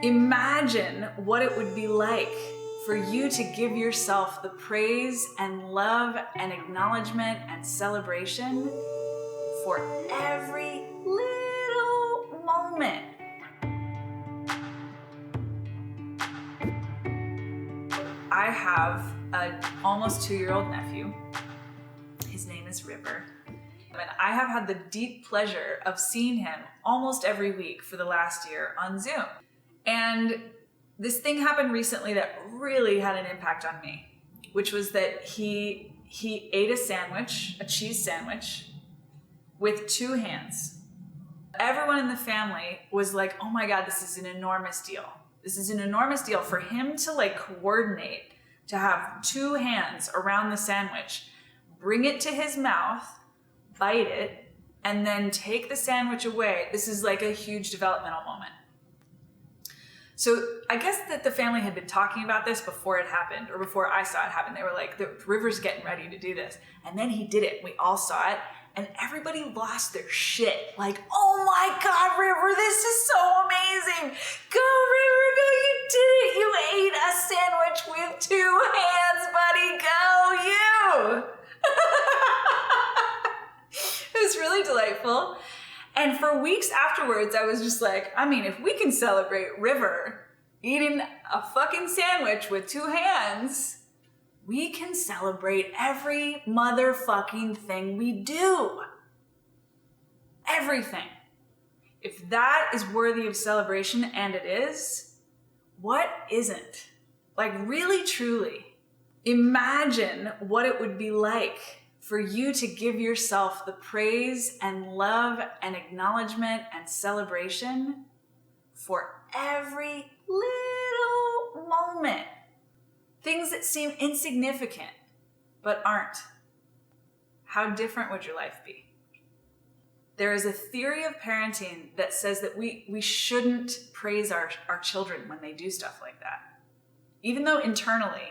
Imagine what it would be like for you to give yourself the praise and love and acknowledgement and celebration for every little moment. I have an almost 2-year-old nephew. His name is River. And I have had the deep pleasure of seeing him almost every week for the last year on Zoom. And this thing happened recently that really had an impact on me, which was that he ate a sandwich, a cheese sandwich, with 2 hands. Everyone in the family was like, oh my God, this is an enormous deal. This is an enormous deal for him to coordinate, to have 2 hands around the sandwich, bring it to his mouth, bite it, and then take the sandwich away. This is like a huge developmental moment. So I guess that the family had been talking about this before it happened, or before I saw it happen. They were like, the River's getting ready to do this. And then he did it. We all saw it. And everybody lost their shit. Like, oh my God, River, this is so amazing. Go, River, go, you did it. You ate a sandwich with 2 hands, buddy. Go, you. It was really delightful. And for weeks afterwards, I was just like, I mean, if we can celebrate River eating a fucking sandwich with 2 hands, we can celebrate every motherfucking thing we do. Everything. If that is worthy of celebration, and it is, what isn't? Like, really, truly, imagine what it would be like for you to give yourself the praise and love and acknowledgement and celebration for every little moment. Things that seem insignificant, but aren't. How different would your life be? There is a theory of parenting that says that we shouldn't praise our children when they do stuff like that. Even though internally,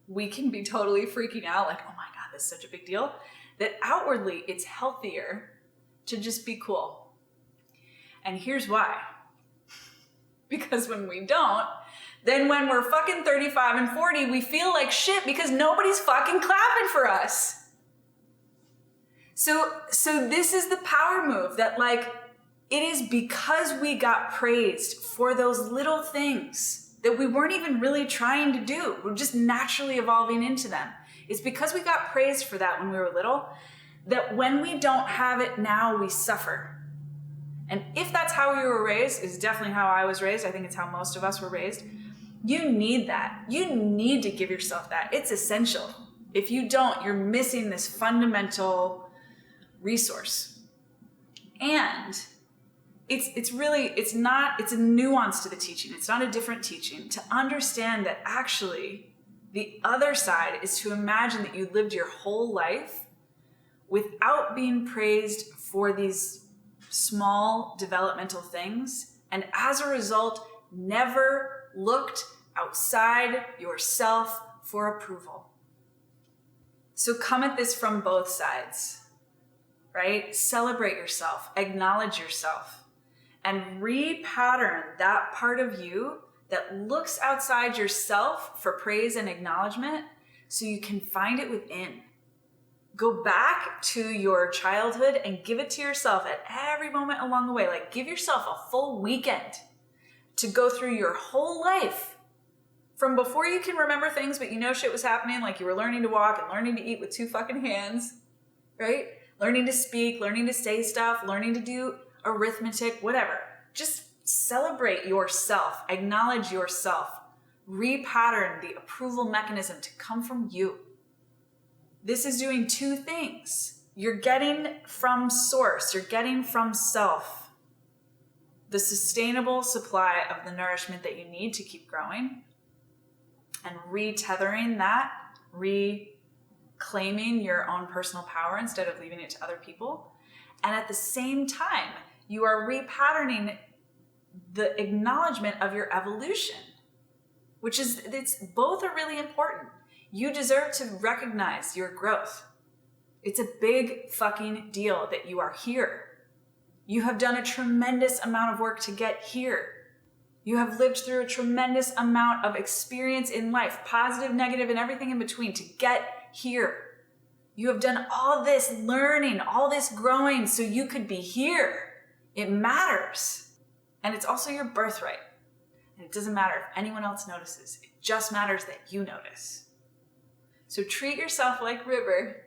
we can be totally freaking out, like, oh my God, this is such a big deal, that outwardly it's healthier to just be cool. And here's why. Because when we don't, then when we're fucking 35 and 40, we feel like shit because nobody's fucking clapping for us. So this is the power move that it is because we got praised for those little things that we weren't even really trying to do. We're just naturally evolving into them. It's because we got praised for that when we were little, that when we don't have it now, we suffer. And if that's how we were raised, is definitely how I was raised. I think it's how most of us were raised. You need that. You need to give yourself that. It's essential. If you don't, you're missing this fundamental resource. And it's a nuance to the teaching. It's not a different teaching. To understand that actually the other side is to imagine that you lived your whole life without being praised for these small developmental things, and as a result, never looked outside yourself for approval. So come at this from both sides, right? Celebrate yourself, acknowledge yourself, and repattern that part of you that looks outside yourself for praise and acknowledgement so you can find it within. Go back to your childhood and give it to yourself at every moment along the way. Give yourself a full weekend to go through your whole life from before you can remember things, but shit was happening, like you were learning to walk and learning to eat with 2 fucking hands, right? Learning to speak, learning to say stuff, learning to do arithmetic, whatever. Just celebrate yourself, acknowledge yourself, repattern the approval mechanism to come from you. This is doing 2 things. You're getting from source, you're getting from self the sustainable supply of the nourishment that you need to keep growing, and retethering that, reclaiming your own personal power instead of leaving it to other people. And at the same time, you are repatterning the acknowledgement of your evolution, both are really important. You deserve to recognize your growth. It's a big fucking deal that you are here. You have done a tremendous amount of work to get here. You have lived through a tremendous amount of experience in life, positive, negative, and everything in between to get here. You have done all this learning, all this growing so you could be here. It matters. And it's also your birthright. And it doesn't matter if anyone else notices. It just matters that you notice. So treat yourself like River.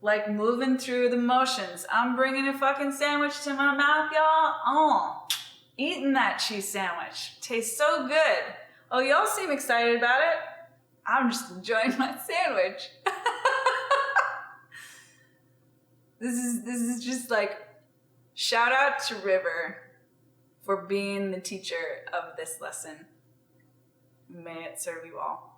Like moving through the motions. I'm bringing a fucking sandwich to my mouth, y'all. Oh, eating that cheese sandwich. Tastes so good. Oh, y'all seem excited about it. I'm just enjoying my sandwich. This is just like, shout out to River for being the teacher of this lesson. May it serve you all.